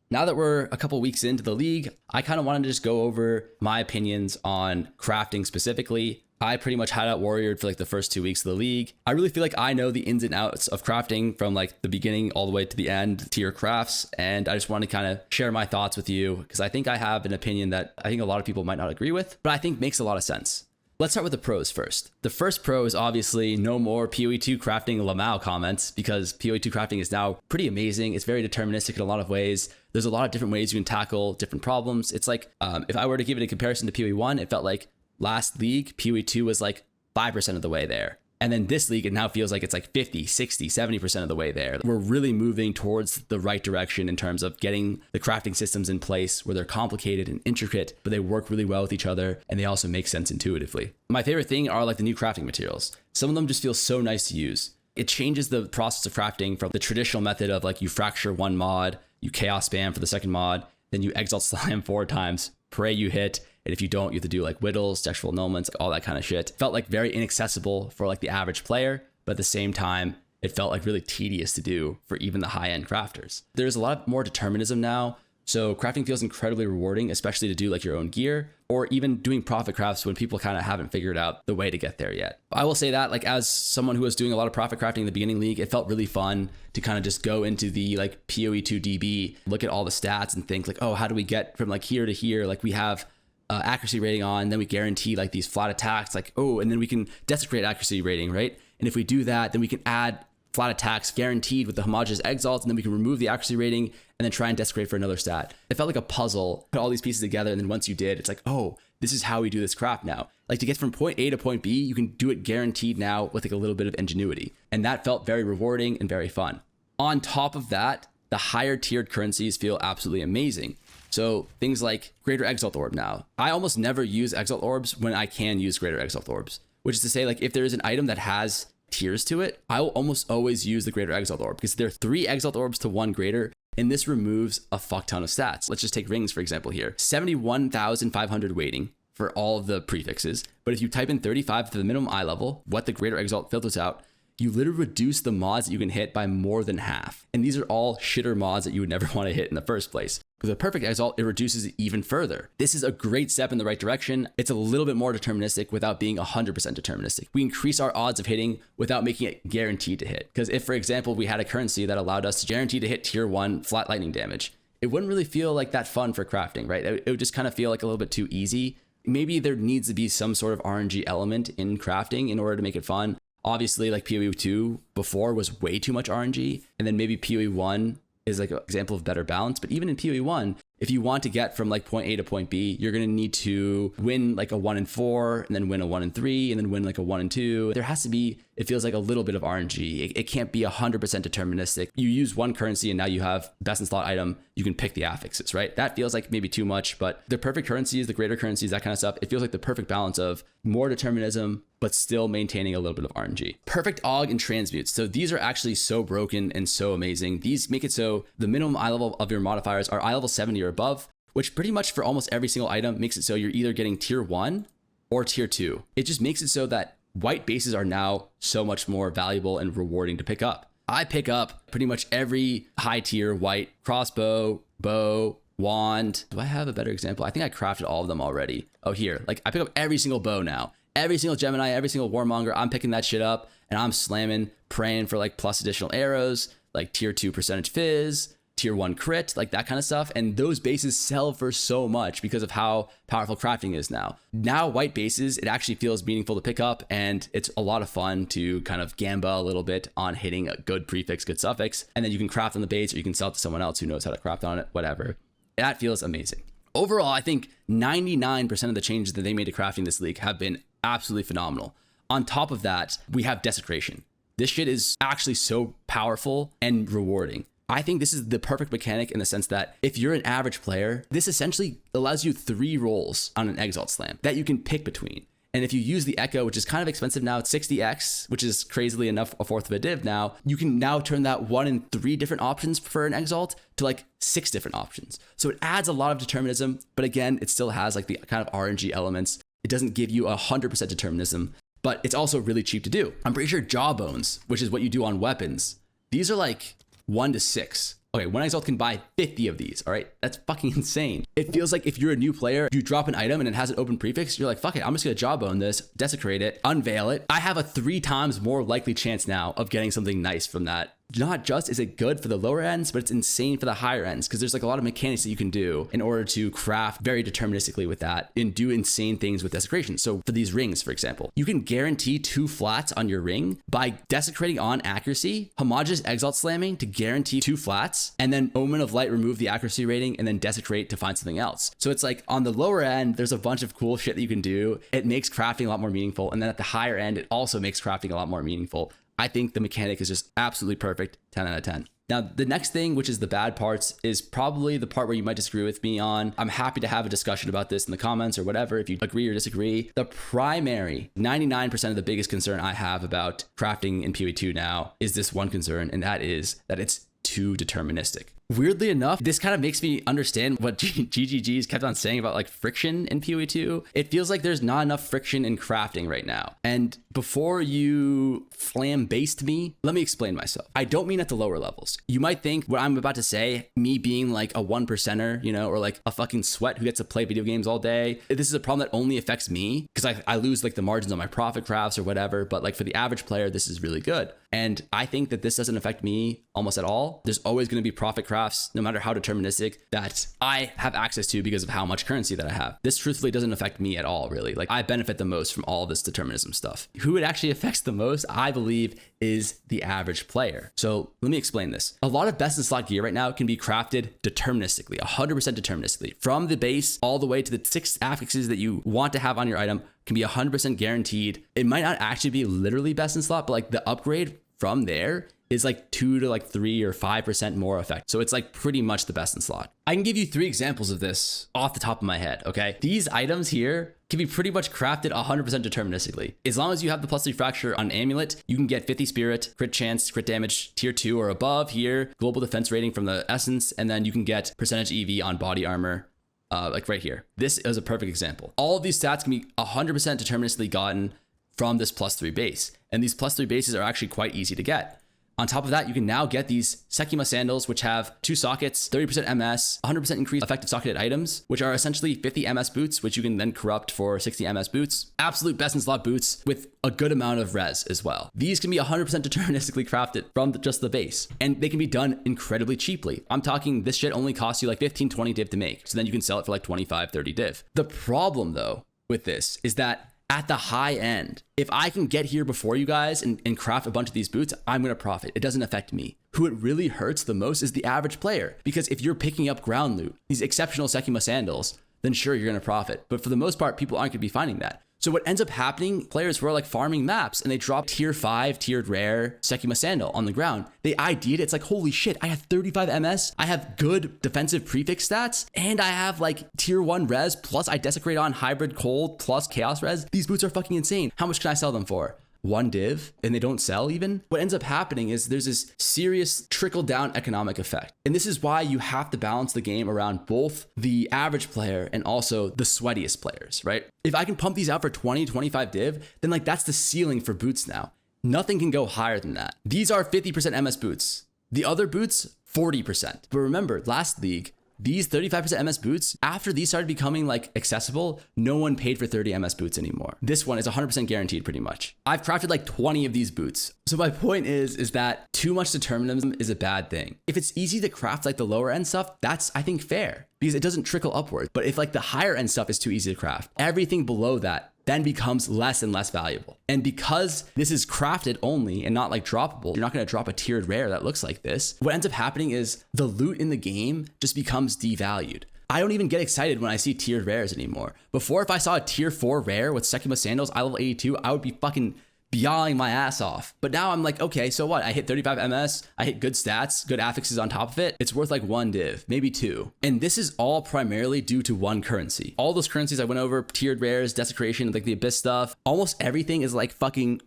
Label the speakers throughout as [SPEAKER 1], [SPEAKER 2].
[SPEAKER 1] Now that we're a couple weeks into the league, I kind of wanted to just go over my opinions on crafting specifically. I pretty much hideout warriored for like the first 2 weeks of the league. I really feel like I know the ins and outs of crafting from like the beginning all the way to the end, tier crafts. And I just want to kind of share my thoughts with you because I think I have an opinion that I think a lot of people might not agree with, but I think makes a lot of sense. Let's start with the pros first. The first pro is obviously no more POE2 crafting Lamau comments because POE2 crafting is now pretty amazing. It's very deterministic in a lot of ways. There's a lot of different ways you can tackle different problems. It's like, if I were to give it a comparison to POE1, it felt like last league, POE2 was like 5% of the way there. And then this league, it now feels like it's like 50, 60, 70% of the way there. We're really moving towards the right direction in terms of getting the crafting systems in place where they're complicated and intricate, but they work really well with each other and they also make sense intuitively. My favorite thing are like the new crafting materials. Some of them just feel so nice to use. It changes the process of crafting from the traditional method of like you fracture one mod, you chaos spam for the second mod, then you exalt slime 4 times, pray you hit, and if you don't, you have to do like whittles, textural annulments, all that kind of shit. Felt like very inaccessible for like the average player, but at the same time, it felt like really tedious to do for even the high-end crafters. There's a lot more determinism now, so crafting feels incredibly rewarding, especially to do like your own gear, or even doing profit crafts when people kind of haven't figured out the way to get there yet. I will say that like as someone who was doing a lot of profit crafting in the beginning league, it felt really fun to kind of just go into the like POE2 DB, look at all the stats and think like, oh, how do we get from like here to here? Like we have accuracy rating on, then we guarantee like these flat attacks, like, oh, and then we can desecrate accuracy rating, right? And if we do that, then we can add flat attacks guaranteed with the homogeneous exalts, and then we can remove the accuracy rating and then try and desecrate for another stat. It felt like a puzzle, put all these pieces together, and then once you did, it's like, oh, this is how we do this craft now. Like to get from point A to point B, you can do it guaranteed now with like a little bit of ingenuity. And that felt very rewarding and very fun. On top of that, the higher tiered currencies feel absolutely amazing. So things like Greater Exalt Orb now. I almost never use Exalt Orbs when I can use Greater Exalt Orbs, which is to say like if there is an item that has tiers to it, I will almost always use the Greater Exalt Orb because there are 3 Exalt Orbs to 1 Greater, and this removes a fuck ton of stats. Let's just take rings, for example here. 71,500 weighting for all of the prefixes, but if you type in 35 to the minimum eye level, what the Greater Exalt filters out, you literally reduce the mods that you can hit by more than half. And these are all shitter mods that you would never want to hit in the first place. With a perfect exalt, it reduces it even further. This is a great step in the right direction. It's a little bit more deterministic without being 100% deterministic. We increase our odds of hitting without making it guaranteed to hit. Because if, for example, we had a currency that allowed us to guarantee to hit tier 1 flat lightning damage, it wouldn't really feel like that fun for crafting, right? It would just kind of feel like a little bit too easy. Maybe there needs to be some sort of RNG element in crafting in order to make it fun. Obviously, like POE2 before was way too much RNG, and then maybe POE1 is like an example of better balance. But even in POE1, if you want to get from like point A to point B, you're going to need to win like a 1 in 4, and then win a 1 in 3, and then win like a 1 in 2. There has to be, it feels like a little bit of RNG. It can't be 100% deterministic. You use one currency and now you have best in slot item, you can pick the affixes, right? That feels like maybe too much, but the perfect currencies, the greater currencies, that kind of stuff, it feels like the perfect balance of more determinism, but still maintaining a little bit of RNG. Perfect AUG and transmutes. So these are actually so broken and so amazing. These make it so the minimum eye level of your modifiers are eye level 70 or above, which pretty much for almost every single item makes it so you're either getting tier 1 or tier 2. It just makes it so that white bases are now so much more valuable and rewarding to pick up. I pick up pretty much every high tier white crossbow, bow, wand. Do I have a better example? I think I crafted all of them already. Oh, here, like I pick up every single bow now. Every single Gemini, every single Warmonger, I'm picking that shit up and I'm slamming, praying for like plus additional arrows, like tier 2 percentage fizz, tier 1 crit, like that kind of stuff. And those bases sell for so much because of how powerful crafting is now. Now white bases, it actually feels meaningful to pick up, and it's a lot of fun to kind of gamba a little bit on hitting a good prefix, good suffix, and then you can craft on the base or you can sell it to someone else who knows how to craft on it, whatever. That feels amazing. Overall, I think 99% of the changes that they made to crafting this league have been absolutely phenomenal. On top of that, we have Desecration. This shit is actually so powerful and rewarding. I think this is the perfect mechanic in the sense that if you're an average player, this essentially allows you 3 rolls on an Exalt Slam that you can pick between. And if you use the Echo, which is kind of expensive now, it's 60x, which is crazily enough a fourth of a div now, you can now turn that 1 in 3 different options for an Exalt to like 6 different options. So it adds a lot of determinism, but again, it still has like the kind of RNG elements. It doesn't give you 100% determinism, but it's also really cheap to do. I'm pretty sure Jawbones, which is what you do on weapons, these are like 1 to 6. Okay, one exalt can buy 50 of these, all right? That's fucking insane. It feels like if you're a new player, you drop an item and it has an open prefix, you're like, fuck it, I'm just gonna jawbone this, desecrate it, unveil it. I have a 3 times more likely chance now of getting something nice from that. Not just is it good for the lower ends, but it's insane for the higher ends because there's like a lot of mechanics that you can do in order to craft very deterministically with that and do insane things with desecration. So for these rings, for example, you can guarantee 2 flats on your ring by desecrating on accuracy, homogeneous exalt slamming to guarantee 2 flats, and then Omen of Light remove the accuracy rating and then desecrate to find something else. So it's like on the lower end, there's a bunch of cool shit that you can do. It makes crafting a lot more meaningful. And then at the higher end, it also makes crafting a lot more meaningful. I think the mechanic is just absolutely perfect, 10 out of 10. Now, the next thing, which is the bad parts, is probably the part where you might disagree with me on. I'm happy to have a discussion about this in the comments or whatever, if you agree or disagree. The primary 99% of the biggest concern I have about crafting in POE2 now is this one concern, and that is that it's too deterministic. Weirdly enough, this kind of makes me understand what GGG's kept on saying about like friction in POE2. It feels like there's not enough friction in crafting right now. And before you flambaste me, let me explain myself. I don't mean at the lower levels. You might think what I'm about to say, me being like a 1%er, you know, or like a fucking sweat who gets to play video games all day. This is a problem that only affects me because I lose like the margins on my profit crafts or whatever. But like for the average player, this is really good. And I think that this doesn't affect me almost at all. There's always going to be profit crafts, no matter how deterministic, that I have access to because of how much currency that I have. This truthfully doesn't affect me at all, really. Like I benefit the most from all this determinism stuff. Who it actually affects the most, I believe, is the average player. So let me explain this. A lot of best in slot gear right now can be crafted deterministically, 100% deterministically. From the base all the way to the 6 affixes that you want to have on your item can be 100% guaranteed. It might not actually be literally best in slot, but like the upgrade from there is like 2 to like 3 or 5% more effect. So it's like pretty much the best in slot. I can give you 3 examples of this off the top of my head, okay? These items here can be pretty much crafted 100% deterministically. As long as you have the +3 fracture on amulet, you can get 50 spirit, crit chance, crit damage, tier 2 or above here, global defense rating from the essence, and then you can get percentage EV on body armor, like right here. This is a perfect example. All of these stats can be 100% deterministically gotten from this +3 base. And these +3 bases are actually quite easy to get. On top of that, you can now get these Sekima sandals, which have 2 sockets, 30% MS, 100% increased effective socketed items, which are essentially 50 MS boots, which you can then corrupt for 60 MS boots. Absolute best in slot boots with a good amount of res as well. These can be 100% deterministically crafted from just the base, and they can be done incredibly cheaply. I'm talking this shit only costs you like 15, 20 div to make. So then you can sell it for like 25, 30 div. The problem though with this is that at the high end, if I can get here before you guys and craft a bunch of these boots, I'm going to profit. It doesn't affect me. Who it really hurts the most is the average player. Because if you're picking up ground loot, these exceptional Sekima sandals, then sure, you're going to profit. But for the most part, people aren't going to be finding that. So what ends up happening, players who are like farming maps and they drop tier 5 tiered rare Sekima sandal on the ground, they ID'd it. It's like, holy shit, I have 35 MS, I have good defensive prefix stats, and I have like tier 1 res, plus I desecrate on hybrid cold plus chaos res. These boots are fucking insane. How much can I sell them for? 1 div, and they don't sell even? What ends up happening is there's this serious trickle down economic effect. And this is why you have to balance the game around both the average player and also the sweatiest players, right? If I can pump these out for 20, 25 div, then like that's the ceiling for boots now. Nothing can go higher than that. These are 50% MS boots. The other boots, 40%. But remember, last league, these 35% MS boots, after these started becoming like accessible, no one paid for 30 MS boots anymore. This one is 100% guaranteed pretty much. I've crafted like 20 of these boots. So my point is that too much determinism is a bad thing. If it's easy to craft like the lower end stuff, that's I think fair because it doesn't trickle upwards. But if like the higher end stuff is too easy to craft, everything below that then becomes less and less valuable. And because this is crafted only and not like droppable, you're not going to drop a tiered rare that looks like this. What ends up happening is the loot in the game just becomes devalued. I don't even get excited when I see tiered rares anymore. Before, if I saw a tier 4 rare with Sekima sandals, I level 82, I would be fucking yawing my ass off. But now I'm like, okay, so what? I hit 35 MS, I hit good stats, good affixes on top of it. It's worth like 1 div, maybe 2. And this is all primarily due to one currency. All those currencies I went over, tiered rares, desecration, like the abyss stuff, almost everything is like fucking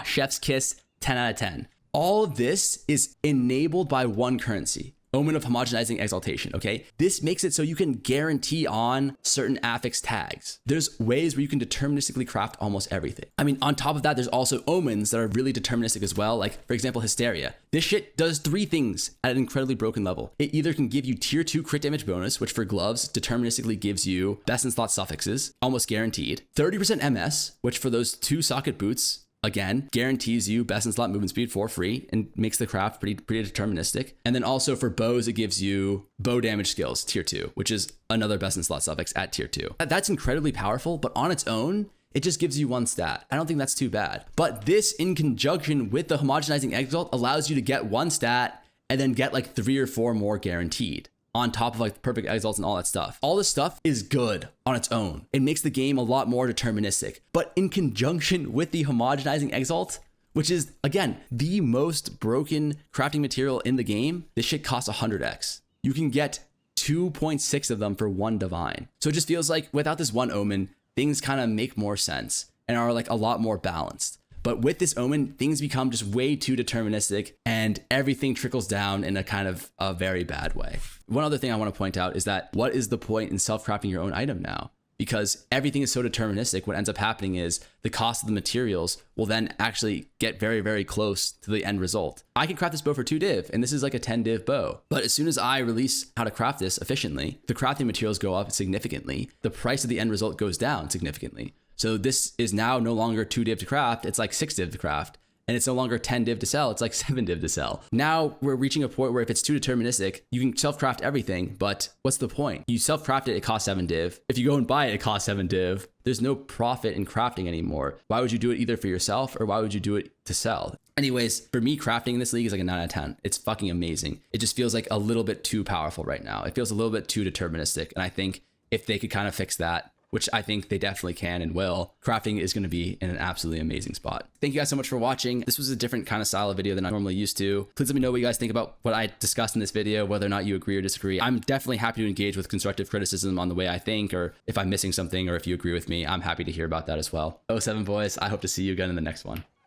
[SPEAKER 1] chef's kiss, 10 out of 10. All of this is enabled by one currency, Omen of homogenizing exaltation, okay? This makes it so you can guarantee on certain affix tags. There's ways where you can deterministically craft almost everything. I mean, on top of that, there's also omens that are really deterministic as well. Like, for example, Hysteria. This shit does 3 things at an incredibly broken level. It either can give you tier 2 crit damage bonus, which for gloves deterministically gives you best in slot suffixes, almost guaranteed. 30% MS, which for those 2 socket boots, again, guarantees you best in slot movement speed for free and makes the craft pretty deterministic. And then also for bows, it gives you bow damage skills, tier 2, which is another best in slot suffix at tier 2. That's incredibly powerful, but on its own, it just gives you 1 stat. I don't think that's too bad. But this, in conjunction with the homogenizing exalt, allows you to get 1 stat and then get like 3 or 4 more guaranteed, on top of like the perfect exalts and all that stuff. All this stuff is good on its own. It makes the game a lot more deterministic. But in conjunction with the homogenizing exalt, which is, again, the most broken crafting material in the game, this shit costs 100x. You can get 2.6 of them for 1 divine. So it just feels like without this 1 omen, things kind of make more sense and are like a lot more balanced. But with this omen, things become just way too deterministic and everything trickles down in a kind of a very bad way. One other thing I want to point out is that what is the point in self-crafting your own item now? Because everything is so deterministic, what ends up happening is the cost of the materials will then actually get very, very close to the end result. I can craft this bow for 2 div, and this is like a 10 div bow. But as soon as I release how to craft this efficiently, the crafting materials go up significantly. The price of the end result goes down significantly. So this is now no longer 2 div to craft, it's like 6 div to craft. And it's no longer 10 div to sell, it's like 7 div to sell. Now we're reaching a point where if it's too deterministic, you can self-craft everything, but what's the point? You self-craft it, it costs 7 div. If you go and buy it, it costs 7 div. There's no profit in crafting anymore. Why would you do it either for yourself or why would you do it to sell? Anyways, for me, crafting in this league is like a 9 out of 10. It's fucking amazing. It just feels like a little bit too powerful right now. It feels a little bit too deterministic. And I think if they could kind of fix that, which I think they definitely can and will, crafting is going to be in an absolutely amazing spot. Thank you guys so much for watching. This was a different kind of style of video than I'm normally used to. Please let me know what you guys think about what I discussed in this video, whether or not you agree or disagree. I'm definitely happy to engage with constructive criticism on the way I think, or if I'm missing something, or if you agree with me, I'm happy to hear about that as well. 07 boys, I hope to see you again in the next one.